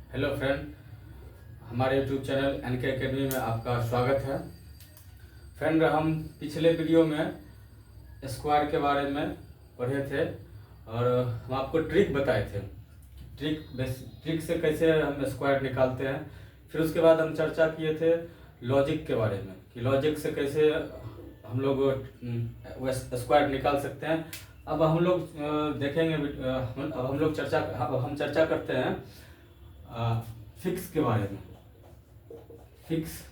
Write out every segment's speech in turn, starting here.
Hello friend, हमारे YouTube channel N K academy में आपका स्वागत है। फ्रेंड, हम पिछले वीडियो में स्क्वायर के बारे में पढ़े थे और हम आपको ट्रिक बताए थे। ट्रिक से कैसे हम स्क्वायर निकालते हैं। फिर उसके बाद हम चर्चा किए थे लॉजिक के बारे में कि लॉजिक से कैसे हम लोग स्क्वायर निकाल सकते हैं। अब हम लोग देखेंगे, अब हम चर्चा करते हैं फिक्स के बारे में। फिक्स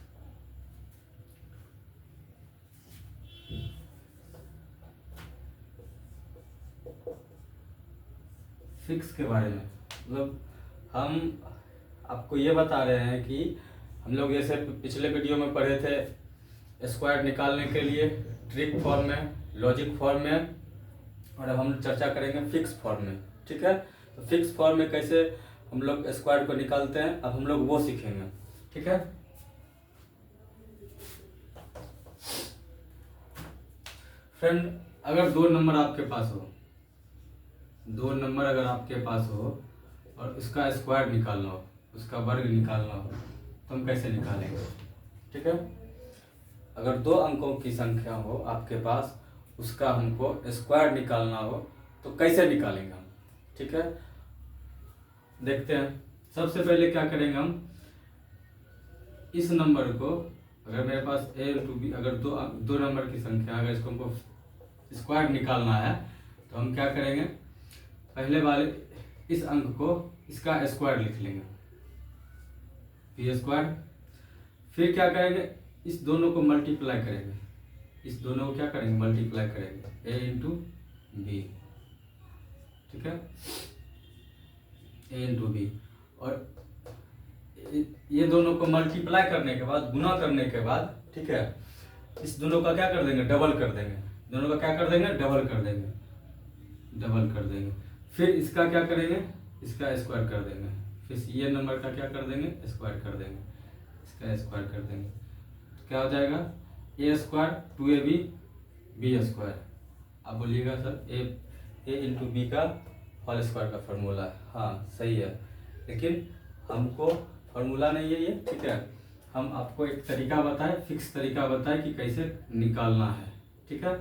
के बारे में मतलब हम आपको ये बता रहे हैं कि हम लोग जैसे पिछले वीडियो में पढ़े थे स्क्वायर निकालने के लिए ट्रिक फॉर्म में, लॉजिक फॉर्म में, और अब हम चर्चा करेंगे फिक्स फॉर्म में। ठीक है, तो फिक्स फॉर्म में कैसे हम लोग स्क्वायर को निकालते हैं, अब हम लोग वो सीखेंगे। ठीक है, फ्रेंड, अगर दो नंबर आपके पास हो, अगर आपके पास हो और उसका स्क्वायर निकालना हो, उसका वर्ग निकालना हो, तो हम कैसे निकालेंगे। ठीक है, अगर दो अंकों की संख्या हो आपके पास, उसका हमको स्क्वायर निकालना हो तो कैसे निकालेंगे हम। ठीक है, देखते हैं। सबसे पहले क्या करेंगे हम, इस नंबर को, अगर मेरे पास a इंटू बी, अगर दो नंबर की संख्या, अगर इसको हमको स्क्वायर निकालना है तो हम क्या करेंगे, पहले वाले इस अंक को, इसका स्क्वायर लिख लेंगे, बी स्क्वायर। फिर क्या करेंगे, इस दोनों को मल्टीप्लाई करेंगे, इस दोनों को क्या करेंगे, मल्टीप्लाई करेंगे, a इंटू बी। ठीक है, a इंटू बी, और ये दोनों को मल्टीप्लाई करने के बाद, गुना करने के बाद, ठीक है, इस दोनों का क्या कर देंगे, डबल कर देंगे। दोनों का क्या कर देंगे, डबल कर देंगे, डबल कर देंगे। फिर इसका क्या करेंगे, इसका स्क्वायर कर देंगे। फिर ये नंबर का क्या कर देंगे, स्क्वायर कर देंगे, इसका स्क्वायर कर देंगे। तो क्या हो जाएगा, a square 2ab B square. आप बोलिएगा सर ए इंटू बी का होल स्क्वायर का फॉर्मूला है। हाँ सही है, लेकिन हमको फॉर्मूला नहीं है ये। ठीक है, हम आपको एक तरीका बताएं, फिक्स तरीका बताएं कि कैसे निकालना है। ठीक है,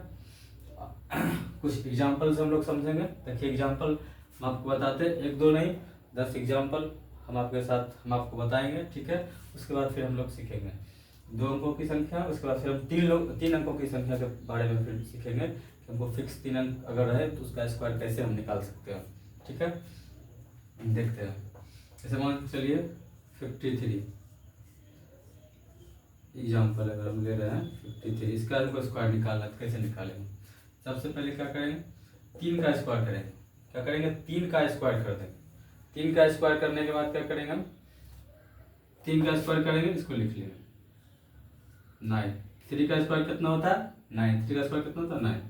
कुछ एग्जाम्पल से हम लोग समझेंगे। देखिए एग्जाम्पल हम आपको बताते हैं, एक दो नहीं 10 एग्जाम्पल हम आपको बताएंगे। ठीक है, उसके बाद फिर हम लोग सीखेंगे दो अंकों की संख्या, उसके बाद फिर हम तीन अंकों की संख्या के बारे में फिर सीखेंगे कि हमको फिक्स 3 अंक अगर रहे तो उसका स्क्वायर कैसे हम निकाल सकते हैं। ठीक है, देखते हैं। जैसे मान के चलिए 53 एग्जाम्पल अगर हम ले रहे हैं 53, इसका हमको स्क्वायर निकालना है तो कैसे निकालेंगे। सबसे पहले क्या करेंगे, 3 का स्क्वायर करेंगे। क्या करेंगे, 3 का स्क्वायर कर देंगे। 3 का स्क्वायर करने के बाद क्या करेंगे हम, 3 का स्क्वायर करेंगे, इसको लिख लेंगे 9। 3 का स्क्वायर कितना होता है, 9। 3 का स्क्वायर कितना होता है, 9।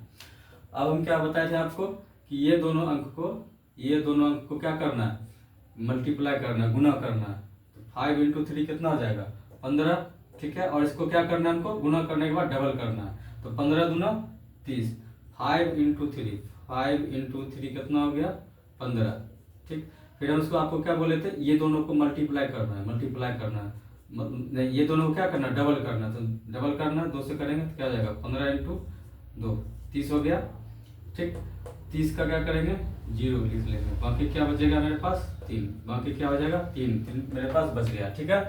अब हम क्या बताए थे आपको कि ये दोनों अंक को क्या करना है, मल्टीप्लाई करना है, गुना करना है। तो 5 इंटू 3 कितना हो जाएगा, 15। ठीक है, और इसको क्या करना है, हमको गुना करने के बाद डबल करना है। तो 15 दूना 30, 5 इंटू 3, 5 इंटू 3 कितना हो गया, 15। ठीक, फिर हम उसको आपको क्या बोले थे, ये दोनों को मल्टीप्लाई करना है, नहीं, ये दोनों को क्या करना है, डबल करना है। तो डबल करना है, 2 से करेंगे तो क्या हो जाएगा, 15 इंटू 2 30 हो गया। ठीक, 30 का क्या करेंगे, 0 लिख लेंगे। बाकी क्या बचेगा मेरे पास, 3। बाकी क्या हो जाएगा, 3 मेरे पास बच गया। ठीक है,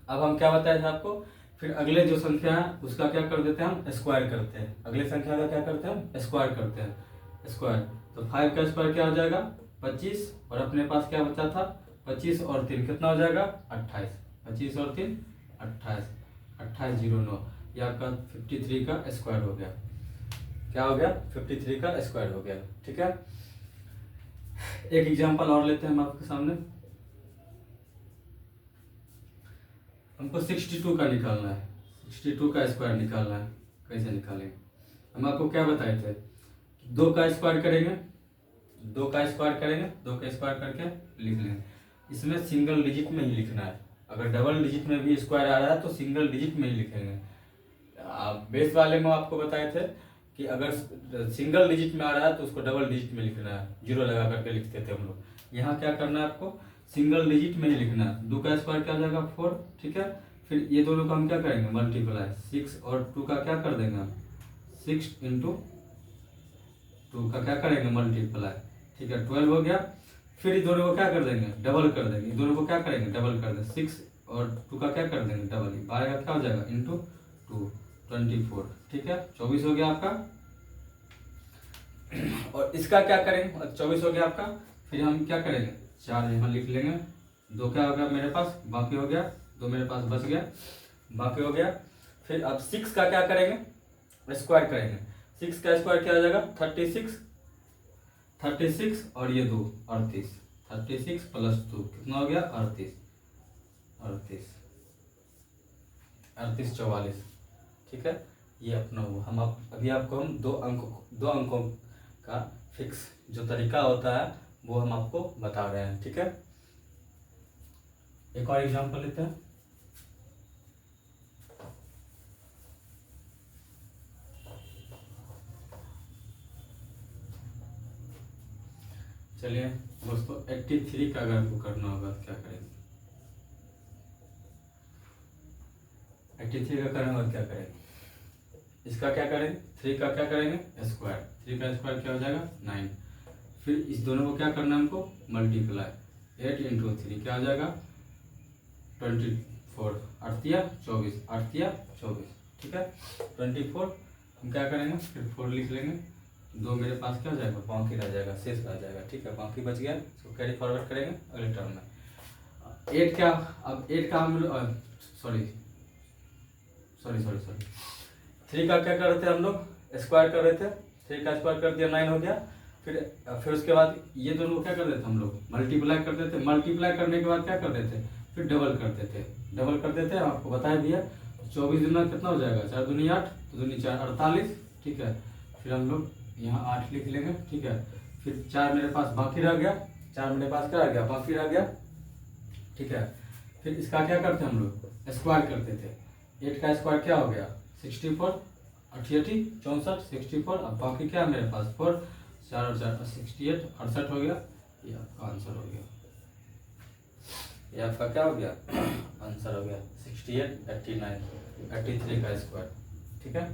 अब हम क्या बताए थे आपको, फिर अगले जो संख्या है उसका क्या कर देते हैं, हम स्क्वायर करते हैं। अगले संख्या का क्या करते हैं, हम स्क्वायर करते हैं, स्क्वायर। तो 5 का स्क्वायर क्या हो जाएगा, 25, और अपने पास क्या बचा था, 25 और 3 कितना हो जाएगा, 28। 25 और 3 28, 2809, ये आपका 53 का स्क्वायर हो गया। क्या हो गया, 53 का स्क्वायर हो गया। ठीक है, एक एग्जांपल और लेते हैं हम आपके सामने। हमको 62 का निकालना है, 62 का स्क्वायर निकालना है। कैसे निकालेंगे, हम आपको क्या बताए थे, 2 का स्क्वायर करेंगे, 2 का स्क्वायर करके लिख लेंगे। इसमें सिंगल डिजिट में ही लिखना है। अगर डबल डिजिट में भी स्क्वायर आ रहा है तो सिंगल डिजिट में ही लिखेंगे। बेस वाले में आपको बताए थे कि अगर सिंगल डिजिट में आ रहा है तो उसको डबल डिजिट में लिखना है, 0 लगा करके लिखते थे हम लोग। यहाँ क्या करना है आपको, सिंगल डिजिट में ही लिखना है। 2 का स्क्वायर क्या हो जाएगा 4, ठीक है। फिर ये दोनों का हम क्या करेंगे मल्टीप्लाई, 6 और 2 का क्या कर देंगे हम 6 इंटू 2 का क्या करेंगे मल्टीप्लाई, ठीक है 12 हो गया। फिर इस दोनों को क्या कर देंगे डबल कर देंगे, इस दोनों को क्या करेंगे डबल कर देंगे, 6 और 2 का क्या कर देंगे डबल, 12 का क्या हो जाएगा इंटू 2 24, ठीक है 24 हो गया आपका। और इसका क्या करेंगे 24 हो गया आपका। फिर हम क्या करेंगे 4 यहाँ लिख लेंगे, 2 क्या हो गया मेरे पास बाकी हो गया, 2 मेरे पास बच गया बाकी हो गया। फिर अब 6 का क्या करेंगे स्क्वायर करेंगे, 6 का स्क्वायर क्या हो जाएगा 36 और ये 2 38, 36 प्लस 2 कितना हो गया 38 44, ठीक है। ये अपना हुआ। हम अभी आपको हम दो अंकों का फिक्स जो तरीका होता है वो हम आपको बता रहे हैं, ठीक है। एक और एग्जांपल लेते हैं। चलिए दोस्तों 83 का अगर हमको करना होगा तो क्या करेंगे, 83 का करना होगा क्या करेंगे, इसका क्या करेंगे 3 का क्या करेंगे स्क्वायर, 3 का स्क्वायर क्या हो जाएगा 9। फिर इस दोनों को क्या करना है हमको मल्टीप्लाई, 8 इंटू 3 क्या हो जाएगा 24, 8 या 24, 8 या 24, ठीक है 24। हम क्या करेंगे फिर 4 लिख लेंगे, 2 मेरे पास क्या हो जाएगा बाकी रह जाएगा, शेष रह जाएगा, ठीक है बाकी बच गया, इसको कैरी फॉरवर्ड करेंगे अगले टर्म में। 8 क्या, अब 8 का हम सॉरी 3 का क्या कर रहे थे हम लोग स्क्वायर कर रहे थे, 3 का स्क्वायर कर दिया 9 हो गया। फिर उसके बाद ये दोनों क्या कर देते हम लोग मल्टीप्लाई कर देते, मल्टीप्लाई करने के बाद क्या कर देते फिर डबल कर देते, आपको बताया भी है। 24 दूना कितना हो जाएगा 4 दूनी 8, तो दूनी 4 48, ठीक है। फिर हम लोग यहाँ 8 लिख लेंगे, ठीक है। फिर 4 मेरे पास बाकी रह गया, 4 मेरे पास क्या रह गया बाकी रह गया, ठीक है। फिर इसका क्या करते हम लोग स्क्वायर करते थे, 8 का स्क्वायर क्या हो गया 64, 88 64 64, अब बाकी क्या है मेरे पास 4, 4 और 4 68 68 हो गया। ये आपका आंसर हो गया, ये आपका क्या हो गया आंसर हो गया 68 89 83 का स्क्वायर, ठीक है।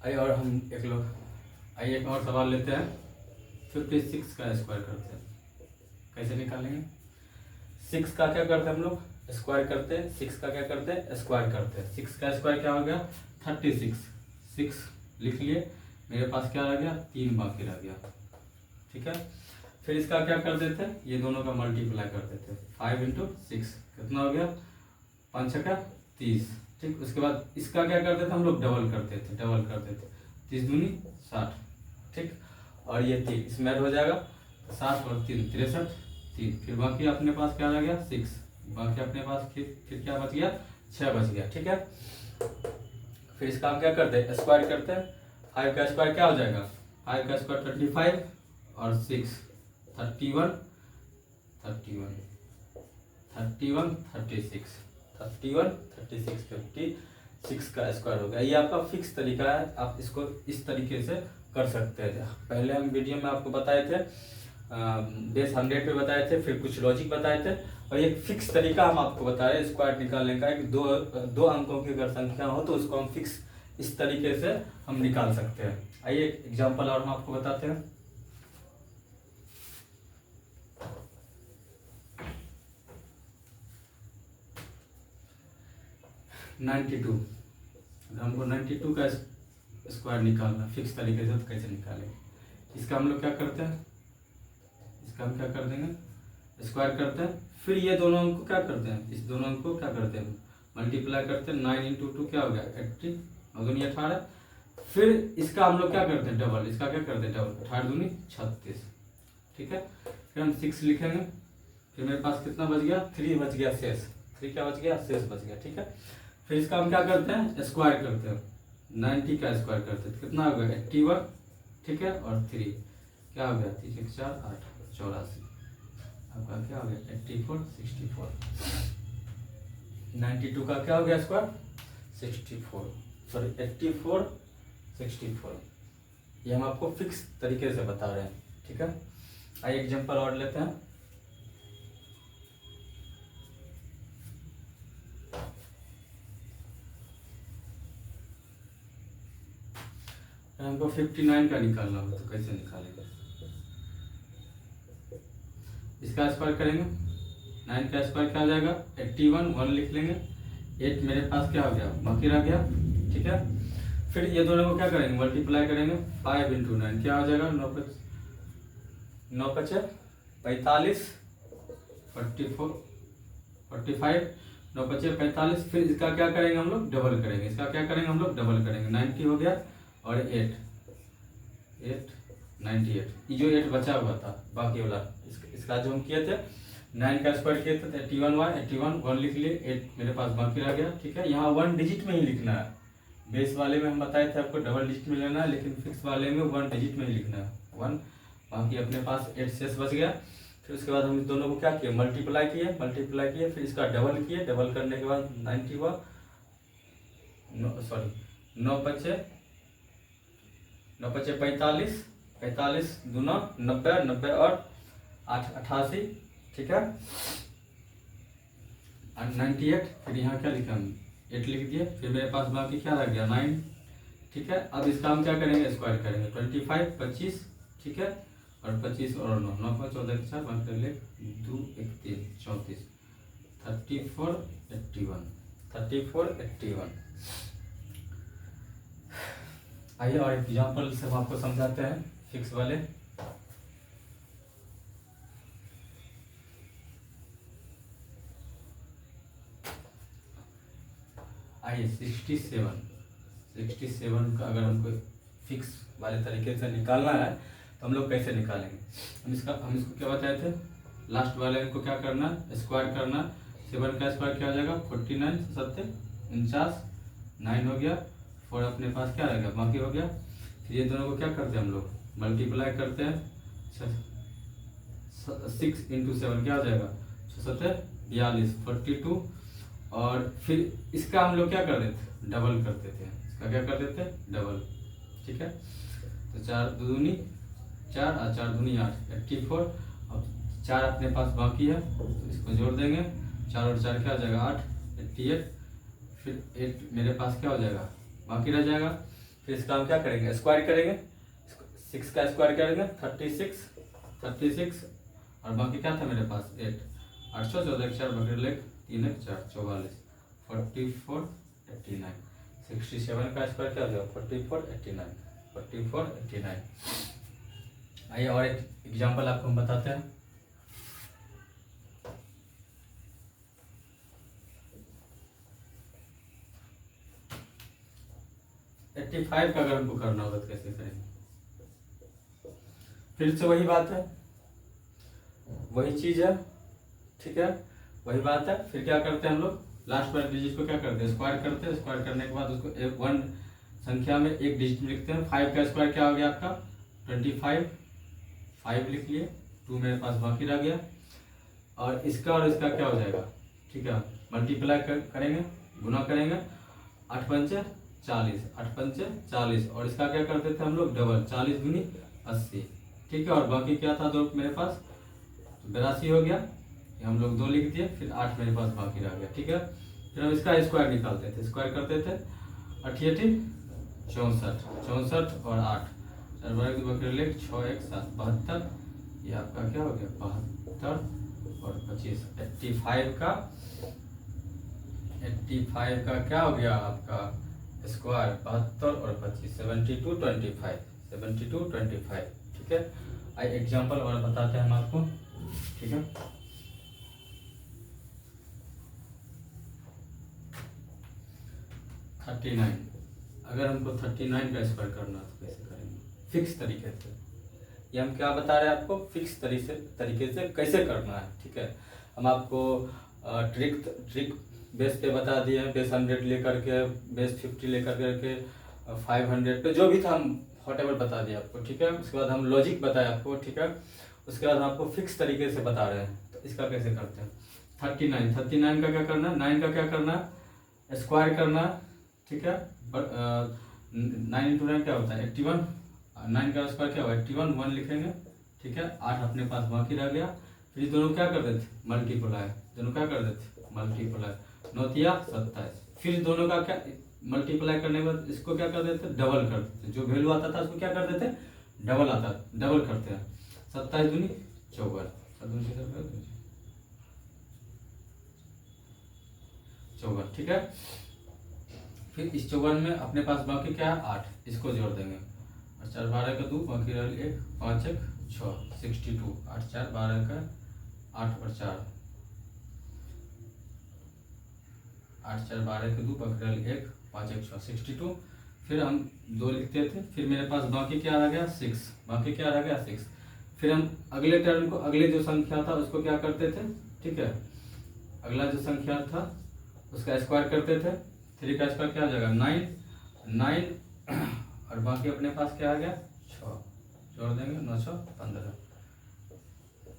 आइए और हम एक और सवाल लेते हैं। 56 का स्क्वायर करते हैं, कैसे निकालेंगे। 6 का क्या करते हैं हम लोग स्क्वायर करते हैं, 6 का क्या करते हैं स्क्वायर करते हैं। 6 का स्क्वायर क्या हो गया 36, 6 लिख लिए, मेरे पास क्या रह गया 3 बाकी रह गया, ठीक है। फिर इसका क्या कर देते हैं ये दोनों का मल्टीप्लाई कर देते हैं, 5 इंटू 6 कितना हो गया 5 का 30, ठीक। उसके बाद इसका क्या करते थे हम लोग डबल करते थे 30 दूनी 60, ठीक। और ये 3 इसमें ऐड हो जाएगा 7 और 3 63, 3 फिर बाकी अपने पास क्या रह गया 6, बाकी अपने पास फिर क्या बच गया 6 बच गया, ठीक है। फिर इसका हम क्या करते हैं स्क्वायर करते हैं, 5 का स्क्वायर क्या हो जाएगा 5 का स्क्वायर 35 और 6 31 31 36 56 का स्क्वायर हो गया। ये आपका फिक्स तरीका है, आप इसको इस तरीके से कर सकते हैं। पहले हम वीडियो में आपको बताए थे बेस 100 पे बताए थे, फिर कुछ लॉजिक बताए थे, और एक फिक्स तरीका हम आपको बता रहे हैं स्क्वायर निकालने का। एक दो अंकों की अगर संख्या हो तो उसको हम फिक्स इस तरीके से हम निकाल सकते हैं। आइए एक एग्जांपल और हम आपको बताते हैं। हमको 92 का स्क्वायर निकालना फिक्स तरीके से, तो कैसे निकालेंगे। इसका हम लोग क्या करते हैं, इसका हम क्या कर देंगे स्क्वायर करते हैं, फिर ये दोनों अंक को क्या करते हैं इस दोनों अंक को क्या करते हैं मल्टीप्लाई करते हैं, 9 इंटू 2 क्या हो गया 80 और दूनी 18। फिर इसका हम लोग क्या करते हैं डबल, इसका क्या करते हैं डबल 18 दूनी 36, ठीक है। फिर हम 6 लिखेंगे, फिर मेरे पास कितना बच गया 3 बच गया शेष, 3 क्या बच गया शेष बच गया, ठीक है। फिर इसका हम क्या करते हैं स्क्वायर करते हैं, 90 का स्क्वायर करते हैं कितना हो गया 81, ठीक है। और 3 क्या हो गया 3 1 4 8 84, आपका क्या हो गया 84 64, 92 का क्या हो गया स्क्वायर 64 सॉरी 84 64। ये हम आपको फिक्स तरीके से बता रहे हैं, ठीक है। आइए एग्जांपल और लेते हैं। हमको 59 का निकालना होगा तो कैसे निकालेंगे? इसका स्क्वायर करेंगे, 9 का स्क्वायर क्या हो जाएगा? 81, 1 लिख लेंगे, 8 मेरे पास क्या हो गया? बाकी रह गया, ठीक है। फिर ये दोनों को क्या करेंगे? मल्टीप्लाई करेंगे, 5 इंटू 9 क्या हो जाएगा? 9 पचे 45, 44, 45, 9 पचे 45। फिर इसका क्या करेंगे हम लोग? डबल करेंगे। इसका क्या करेंगे हम लोग? डबल करेंगे। 90 हो गया और 8 98। ये जो 8 बचा हुआ था बाकी वाला, इसका जो हम किए थे 9 का स्क्वायर किए थे 81 हुआ, 81 1 लिख लिए, 8 मेरे पास बाकी रह गया, ठीक है। यहाँ 1 डिजिट में ही लिखना है। बेस वाले में हम बताए थे आपको डबल डिजिट में लेना है, लेकिन फिक्स वाले में 1 डिजिट में ही लिखना है, 1। बाकी अपने पास 8 शेष बच गया। फिर उसके बाद हम इस दोनों को क्या किए? मल्टीप्लाई किए, फिर इसका डबल किए। डबल करने के बाद 90 हुआ, 9 पचे 45, 45 दूना 90, 90 और 8 88, ठीक है। 98। फिर यहाँ क्या लिखा? 8 लिख दिए। फिर मेरे पास बाकी क्या रह गया? 9, ठीक है। अब इसका हम क्या करेंगे? स्क्वायर करेंगे। 25, 25, ठीक है, और 25 और 9, 9 5 14 4 1 कर ले 2 1 3 34, 34 81, 34 81। आइए और एग्जाम्पल से हम आपको समझाते हैं फिक्स वाले। आइए 67 का अगर हमको फिक्स वाले तरीके से निकालना है तो हम लोग कैसे निकालेंगे? हम इसको क्या बताए थे? लास्ट वाले को क्या करना? स्क्वायर करना। 7 का स्क्वायर क्या हो जाएगा? 49, 7 49, 9 हो गया, 4 अपने पास क्या रहेगा? बाकी हो गया। फिर ये दोनों को क्या करते हैं हम लोग? मल्टीप्लाई करते हैं। 6 इंटू 7 क्या हो जाएगा? 6 42, 42। और फिर इसका हम लोग क्या कर देते? डबल कर देते हैं। इसका क्या कर देते? डबल, ठीक है। तो 4 दूनी 4 और 4 दूनी 8, 84। अब 4 अपने पास बाकी है तो इसको जोड़ देंगे। 4 और 4 क्या हो जाएगा? 8, 88। फिर 8 मेरे पास क्या हो जाएगा? बाकी रह जाएगा। फिर इसका हम क्या करेंगे? स्क्वायर करेंगे। 6 का स्क्वायर करेंगे 36 और बाकी क्या था मेरे पास? 8, 814 4 बटे 3 4 44, 44 89। 67 का स्क्वायर क्या हो जाएगा? 44 89, 44 89। आइए और एक एग्जांपल आपको हम बताते हैं। एट्टी 85 का अगर हमको करना होगा तो कैसे करेंगे? फिर से वही बात है, वही चीज है, ठीक है, वही बात है। फिर क्या करते हैं हम लोग? लास्ट वाले डिजिट को क्या करते हैं? स्क्वायर करते हैं। स्क्वायर करने के बाद उसको 1 संख्या में एक डिजिट में लिखते हैं। 5 का स्क्वायर क्या हो गया आपका? 25, 5 लिख लिए, 2 मेरे पास बाकी रह गया। और इसका क्या हो जाएगा? ठीक है, मल्टीप्लाई करेंगे, गुना करेंगे। 8 पंचे 40, 8 पंचे 40। और इसका क्या करते थे हम लोग? डबल, 40 दूनी 80, ठीक है। और बाकी क्या था? 2 मेरे पास, 82 हो गया। हम लोग 2 लिख दिए। फिर 8 मेरे पास बाकी रह गया, ठीक है। फिर हम इसका स्क्वायर निकालते थे। स्क्वायर करते थे 88 64, 64 और 8 4 बार 2 बकरे ले 6 1 7 72। ये आपका क्या हो गया? 72 और 25। 85 का क्या हो गया आपका? स्क्वायर 72 और 25, 72 25, 72 25, ठीक है। आइए एग्जाम्पल और बताते हैं हम आपको, ठीक है। थर्टी 39, अगर हमको 39 का स्क्वायर करना है तो कैसे करेंगे? फिक्स तरीके से। ये हम क्या बता रहे हैं आपको? फिक्स तरीके से कैसे करना है, ठीक है। हम आपको ट्रिक बेस पे बता दिए हैं। बेस 100 लेकर के, बेस 50 लेकर के 500 पे जो भी था हम व्हाटएवर बता दिया आपको, ठीक है। उसके बाद हम लॉजिक बताया आपको, ठीक है। उसके बाद हम आपको फिक्स तरीके से बता रहे हैं। तो इसका कैसे करते हैं? 39 का क्या करना है? 9 का क्या करना है? स्क्वायर करना है, ठीक है। 9 इंटू 9 क्या होता है 81, 9 का स्क्वायर क्या होगा 81, 1 लिखेंगे, ठीक है। 8 अपने पास बाकी रह गया, फिर दोनों क्या कर देते मल्टीप्लाई, दोनों क्या कर देते मल्टीप्लाई, 9 तिया 27, फिर दोनों का क्या मल्टीप्लाई करने के बाद इसको क्या कर देते डबल कर देते, जो वैल्यू आता था उसको क्या कर देते डबल आता, डबल करते हैं। 27 दूनी 54, 54, ठीक है। फिर इस 54 में अपने पास बाकी क्या है 8, इसको जोड़ देंगे, 8 4 12 का 2 बाकी रह 1 5 1 6 62, 8 4 12 का 8 और 4, 8 4 12 का 2 बाकी रह 1 5 1 6 62, फिर हम 2 लिखते थे, फिर मेरे पास बाकी क्या रह गया 6, बाकी क्या रह गया 6, फिर हम अगले टर्म को अगले जो संख्या था उसको क्या करते थे, ठीक है, अगला जो संख्या था उसका स्क्वायर करते थे, 3 का स्क्वायर क्या हो जाएगा 9 9 और बाकी अपने पास क्या आ गया 6, जोड़ देंगे 9 6 15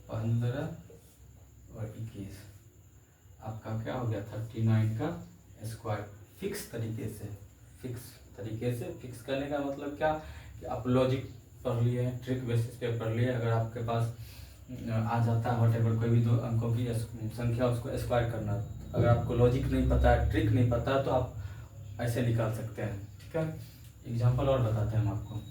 15 और 21, आपका क्या हो गया 39 का स्क्वायर। फिक्स तरीके से फिक्स करने का मतलब क्या कि आप लॉजिक पढ़ लिए, ट्रिक बेसिस पे पढ़ लिए, अगर आपके पास आ जाता है व्हाटएवर कोई भी दो अंकों की संख्या उसको स्क्वायर करना, अगर आपको लॉजिक नहीं पता है, ट्रिक नहीं पता है, तो आप ऐसे निकाल सकते हैं, ठीक है। एग्जांपल और बताते हैं हम आपको।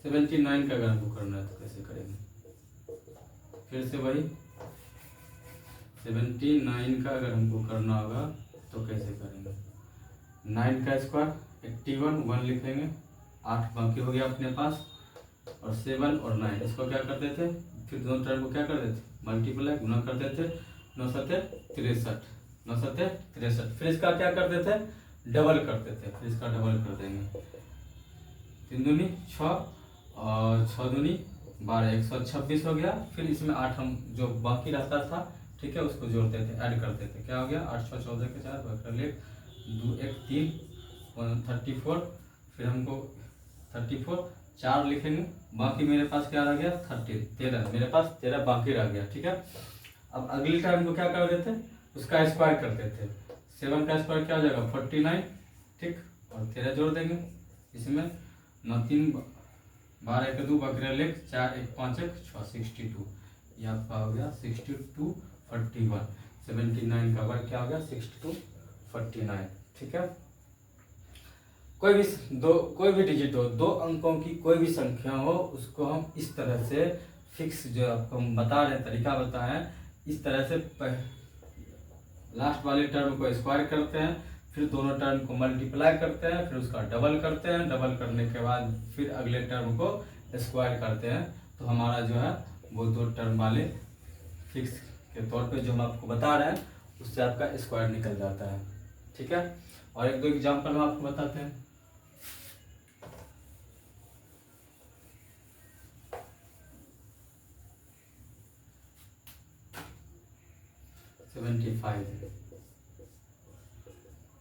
सेवेंटी 79 का अगर हमको करना है तो कैसे करेंगे, फिर से वही 79 का अगर हमको करना होगा तो कैसे करेंगे, 9 का स्क्वायर 81, 1 लिखेंगे, 8 बाकी हो गया अपने पास, और 7 और 9 इसको क्या करते थे, फिर दोनों टर्म को क्या कर देते मल्टीप्लाई गुना कर देते, 9 7 63, 9 7 63, फिर इसका क्या करते थे डबल करते थे, फिर इसका डबल कर देंगे, 3 दूनी 6 और 6 दूनी 12, 126 हो गया, फिर इसमें 8 हम जो बाकी रहता था, ठीक है, उसको जोड़ते थे ऐड करते थे, क्या हो गया 8 6 14 के 4 बकर 2 1 3 34, फिर हमको 34 4 लिखेंगे, बाकी मेरे पास क्या रह गया 13, मेरे पास 13 बाकी रह गया, ठीक है। अब अगली टाइम को क्या कर देते उसका स्क्वायर करते थे, 7 का स्क्वायर क्या हो जाएगा 49, ठीक, और 13 जोड़ देंगे इसमें, 9 3 12 के 2 बकरे लेख 4 1 5 1 6 62, ये आपका हो गया 62 41, 79 का वर्ग क्या हो गया 62 49, ठीक है। कोई भी डिजिट हो, 2 अंकों की कोई भी संख्या हो, उसको हम इस तरह से फिक्स जो आपको हम बता रहे हैं तरीका बताए हैं, इस तरह से लास्ट वाले टर्म को स्क्वायर करते हैं, फिर दोनों टर्म को मल्टीप्लाई करते हैं, फिर उसका डबल करते हैं, डबल करने के बाद फिर अगले टर्म को स्क्वायर करते हैं, तो हमारा जो है वो 2 टर्म वाले फिक्स के तौर पे जो हम आपको बता रहे हैं उससे आपका स्क्वायर निकल जाता है, ठीक है। और 1 2 एग्जाम्पल हम आपको बताते हैं।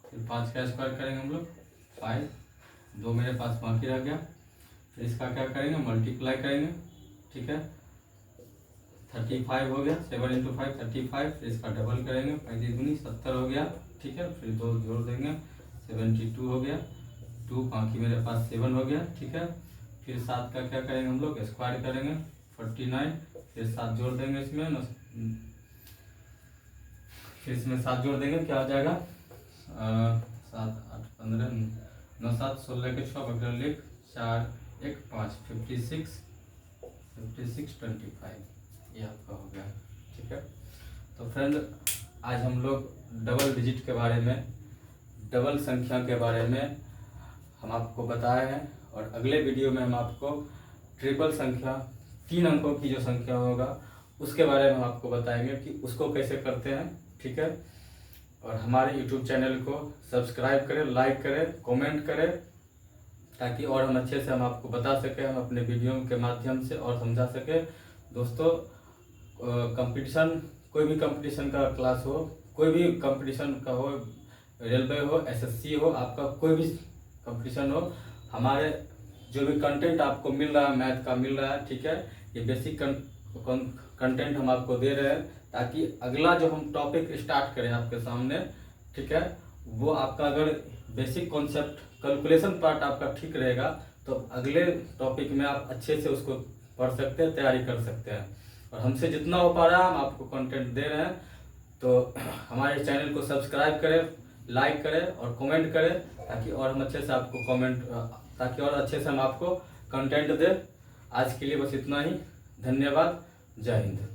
फिर 5 का स्क्वायर करेंगे हम लोग 5, 2 मेरे पास बाकी रह गया, फिर इसका क्या करेंगे मल्टीप्लाई करेंगे, ठीक है, 35 हो गया, 7 इंटू 5 35, फिर इसका डबल करेंगे, 35 दूनी 70 हो गया, ठीक है, फिर 2 जोड़ देंगे 72 हो गया, 2 बाकी मेरे पास 7 हो गया, ठीक है, फिर 7 का क्या करेंगे हम लोग स्क्वायर करेंगे 49, फिर 7 जोड़ देंगे इसमें, फिर इसमें 7 जोड़ देंगे क्या हो जाएगा 7 8 15 9 7 16 के 6 बकरा लेख 4 1 5 56 25, ये आपका हो गया, ठीक है। तो फ्रेंड आज हम लोग डबल डिजिट के बारे में, डबल संख्या के बारे में हम आपको बताए हैं, और अगले वीडियो में हम आपको ट्रिपल संख्या 3 अंकों की जो संख्या होगा उसके बारे में हम आपको बताएंगे कि उसको कैसे करते हैं, ठीक है। और हमारे YouTube चैनल को सब्सक्राइब करें, लाइक करें, कमेंट करें, ताकि और हम अच्छे से हम आपको बता सकें, हम अपने वीडियो के माध्यम से और समझा सकें। दोस्तों कंपटीशन, कोई भी कंपटीशन का क्लास हो, कोई भी कंपटीशन का हो, रेलवे हो, SSC हो, आपका कोई भी कंपटीशन हो, हमारे जो भी कंटेंट आपको मिल रहा है मैथ का मिल रहा है, ठीक है, ये बेसिक कंटेंट हम आपको दे रहे हैं, ताकि अगला जो हम टॉपिक स्टार्ट करें आपके सामने, ठीक है, वो आपका अगर बेसिक कॉन्सेप्ट कैलकुलेशन पार्ट आपका ठीक रहेगा तो अगले टॉपिक में आप अच्छे से उसको पढ़ सकते हैं, तैयारी कर सकते हैं। और हमसे जितना हो पा रहा है हम आपको कंटेंट दे रहे हैं। तो हमारे चैनल को सब्सक्राइब करें, लाइक करें और कमेंट करें, ताकि और हम अच्छे से आपको ताकि और अच्छे से हम आपको कंटेंट दें। आज के लिए बस इतना ही। धन्यवाद। जय हिंद।